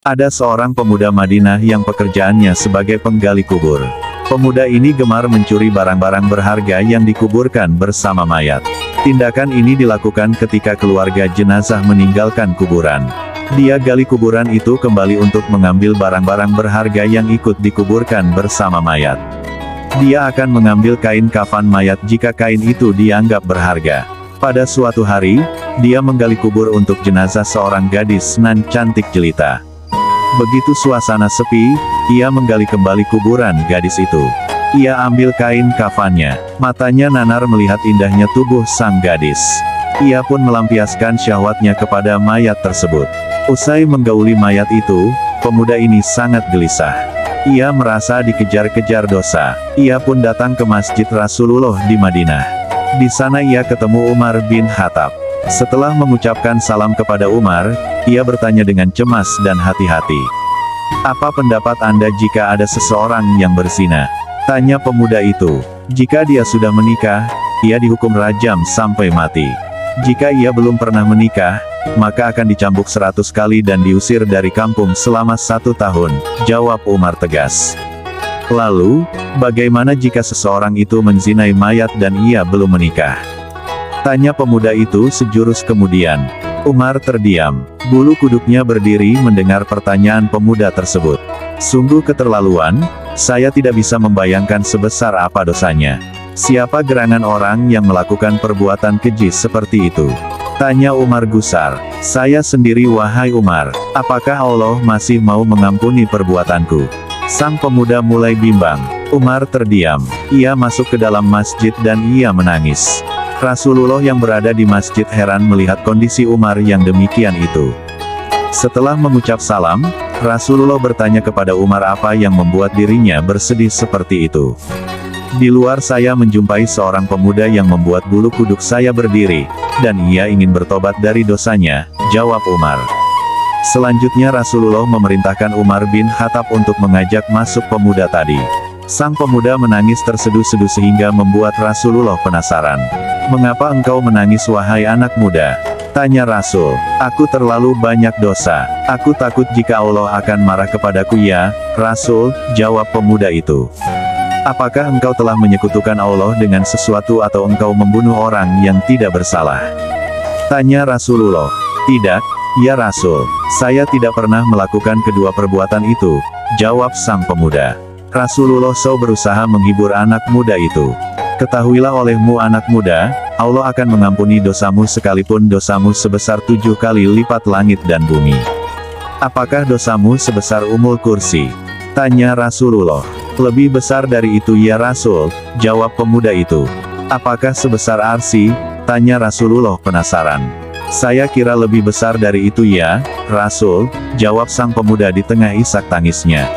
Ada seorang pemuda Madinah yang pekerjaannya sebagai penggali kubur. Pemuda ini gemar mencuri barang-barang berharga yang dikuburkan bersama mayat. Tindakan ini dilakukan ketika keluarga jenazah meninggalkan kuburan. Dia gali kuburan itu kembali untuk mengambil barang-barang berharga yang ikut dikuburkan bersama mayat. Dia akan mengambil kain kafan mayat jika kain itu dianggap berharga. Pada suatu hari, dia menggali kubur untuk jenazah seorang gadis nan cantik jelita. Begitu suasana sepi, ia menggali kembali kuburan gadis itu. Ia ambil kain kafannya. Matanya nanar melihat indahnya tubuh sang gadis. Ia pun melampiaskan syahwatnya kepada mayat tersebut. Usai menggauli mayat itu, pemuda ini sangat gelisah. Ia merasa dikejar-kejar dosa. Ia pun datang ke Masjid Rasulullah di Madinah. Di sana ia ketemu Umar bin Khattab. Setelah mengucapkan salam kepada Umar, ia bertanya dengan cemas dan hati-hati. "Apa pendapat Anda jika ada seseorang yang berzina?" tanya pemuda itu. "Jika dia sudah menikah, ia dihukum rajam sampai mati. Jika ia belum pernah menikah, maka akan dicambuk 100 kali dan diusir dari kampung selama 1 tahun, jawab Umar tegas. "Lalu, bagaimana jika seseorang itu menzinai mayat dan ia belum menikah?" tanya pemuda itu sejurus kemudian. Umar terdiam. Bulu kuduknya berdiri mendengar pertanyaan pemuda tersebut. "Sungguh keterlaluan, saya tidak bisa membayangkan sebesar apa dosanya. Siapa gerangan orang yang melakukan perbuatan keji seperti itu?" tanya Umar gusar. "Saya sendiri wahai Umar, apakah Allah masih mau mengampuni perbuatanku?" Sang pemuda mulai bimbang. Umar terdiam. Ia masuk ke dalam masjid dan ia menangis. Rasulullah yang berada di masjid heran melihat kondisi Umar yang demikian itu. Setelah mengucap salam, Rasulullah bertanya kepada Umar apa yang membuat dirinya bersedih seperti itu. "Di luar saya menjumpai seorang pemuda yang membuat bulu kuduk saya berdiri, dan ia ingin bertobat dari dosanya," jawab Umar. Selanjutnya Rasulullah memerintahkan Umar bin Khattab untuk mengajak masuk pemuda tadi. Sang pemuda menangis terseduh-seduh sehingga membuat Rasulullah penasaran. "Mengapa engkau menangis wahai anak muda?" tanya Rasul. "Aku terlalu banyak dosa. Aku takut jika Allah akan marah kepadaku ya, Rasul," jawab pemuda itu. "Apakah engkau telah menyekutukan Allah dengan sesuatu atau engkau membunuh orang yang tidak bersalah?" tanya Rasulullah. "Tidak, ya Rasul. Saya tidak pernah melakukan kedua perbuatan itu," jawab sang pemuda. Rasulullah berusaha menghibur anak muda itu. "Ketahuilah olehmu anak muda, Allah akan mengampuni dosamu sekalipun dosamu sebesar 7 kali lipat langit dan bumi." "Apakah dosamu sebesar Ummul Kursi?" tanya Rasulullah. "Lebih besar dari itu ya Rasul," jawab pemuda itu. "Apakah sebesar Arsy?" tanya Rasulullah penasaran. "Saya kira lebih besar dari itu ya, Rasul," jawab sang pemuda di tengah isak tangisnya.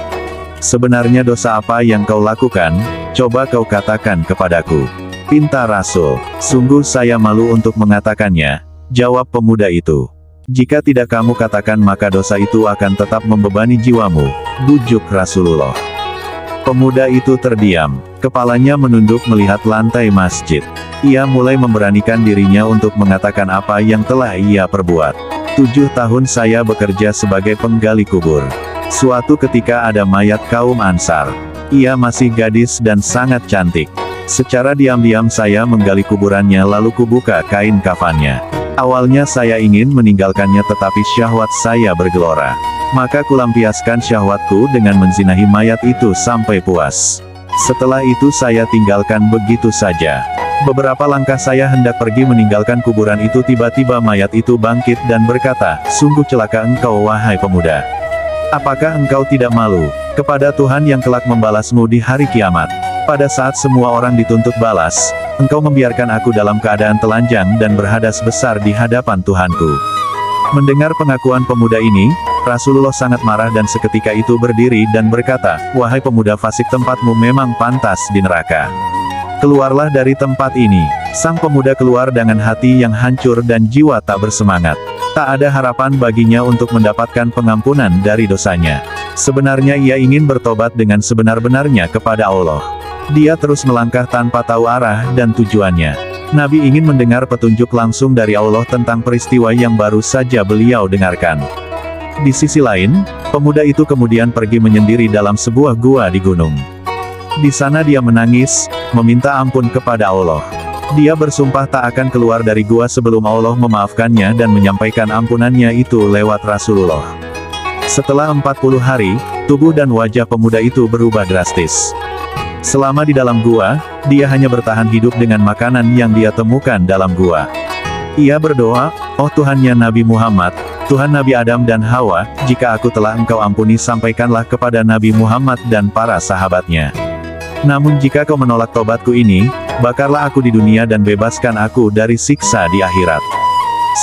"Sebenarnya dosa apa yang kau lakukan? Coba kau katakan kepadaku," pinta Rasul. "Sungguh saya malu untuk mengatakannya," jawab pemuda itu. "Jika tidak kamu katakan maka dosa itu akan tetap membebani jiwamu," bujuk Rasulullah. Pemuda itu terdiam. Kepalanya menunduk melihat lantai masjid. Ia mulai memberanikan dirinya untuk mengatakan apa yang telah ia perbuat. 7 tahun saya bekerja sebagai penggali kubur. Suatu ketika ada mayat kaum Ansar. Ia masih gadis dan sangat cantik. Secara diam-diam saya menggali kuburannya lalu kubuka kain kafannya. Awalnya saya ingin meninggalkannya tetapi syahwat saya bergelora. Maka kulampiaskan syahwatku dengan menzinahi mayat itu sampai puas. Setelah itu saya tinggalkan begitu saja. Beberapa langkah saya hendak pergi meninggalkan kuburan itu tiba-tiba mayat itu bangkit dan berkata, "Sungguh celaka engkau wahai pemuda. Apakah engkau tidak malu kepada Tuhan yang kelak membalasmu di hari kiamat? Pada saat semua orang dituntut balas, engkau membiarkan aku dalam keadaan telanjang dan berhadas besar di hadapan Tuhanku." Mendengar pengakuan pemuda ini, Rasulullah sangat marah dan seketika itu berdiri dan berkata, "Wahai pemuda fasik, tempatmu memang pantas di neraka. Keluarlah dari tempat ini." Sang pemuda keluar dengan hati yang hancur dan jiwa tak bersemangat. Tak ada harapan baginya untuk mendapatkan pengampunan dari dosanya. Sebenarnya ia ingin bertobat dengan sebenar-benarnya kepada Allah. Dia terus melangkah tanpa tahu arah dan tujuannya. Nabi ingin mendengar petunjuk langsung dari Allah tentang peristiwa yang baru saja beliau dengarkan. Di sisi lain, pemuda itu kemudian pergi menyendiri dalam sebuah gua di gunung. Di sana dia menangis, meminta ampun kepada Allah. Dia bersumpah tak akan keluar dari gua sebelum Allah memaafkannya dan menyampaikan ampunannya itu lewat Rasulullah. Setelah 40 hari, tubuh dan wajah pemuda itu berubah drastis. Selama di dalam gua, dia hanya bertahan hidup dengan makanan yang dia temukan dalam gua. Ia berdoa, "Oh Tuhannya Nabi Muhammad, Tuhan Nabi Adam dan Hawa, jika aku telah Engkau ampuni sampaikanlah kepada Nabi Muhammad dan para sahabatnya. Namun jika Kau menolak tobatku ini, bakarlah aku di dunia dan bebaskan aku dari siksa di akhirat.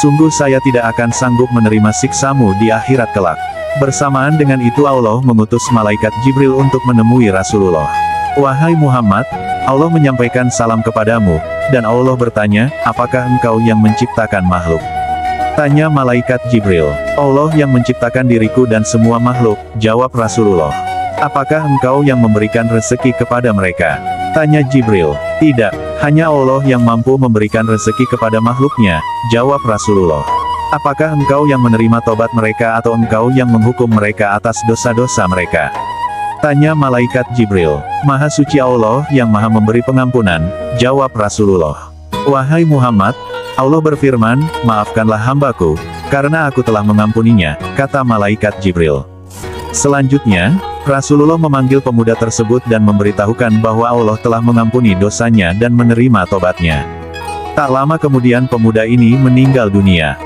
Sungguh saya tidak akan sanggup menerima siksamu di akhirat kelak." Bersamaan dengan itu Allah mengutus malaikat Jibril untuk menemui Rasulullah. "Wahai Muhammad, Allah menyampaikan salam kepadamu," dan Allah bertanya, "Apakah engkau yang menciptakan makhluk?" Tanya malaikat Jibril. "Allah yang menciptakan diriku dan semua makhluk," jawab Rasulullah. "Apakah engkau yang memberikan rezeki kepada mereka?" Tanya Jibril. "Tidak, hanya Allah yang mampu memberikan rezeki kepada makhluknya," jawab Rasulullah. "Apakah engkau yang menerima tobat mereka atau engkau yang menghukum mereka atas dosa-dosa mereka?" Tanya malaikat Jibril. "Maha suci Allah yang maha memberi pengampunan," jawab Rasulullah. "Wahai Muhammad, Allah berfirman, maafkanlah hambaku, karena aku telah mengampuninya," kata malaikat Jibril. Selanjutnya, Rasulullah memanggil pemuda tersebut dan memberitahukan bahwa Allah telah mengampuni dosanya dan menerima tobatnya. Tak lama kemudian pemuda ini meninggal dunia.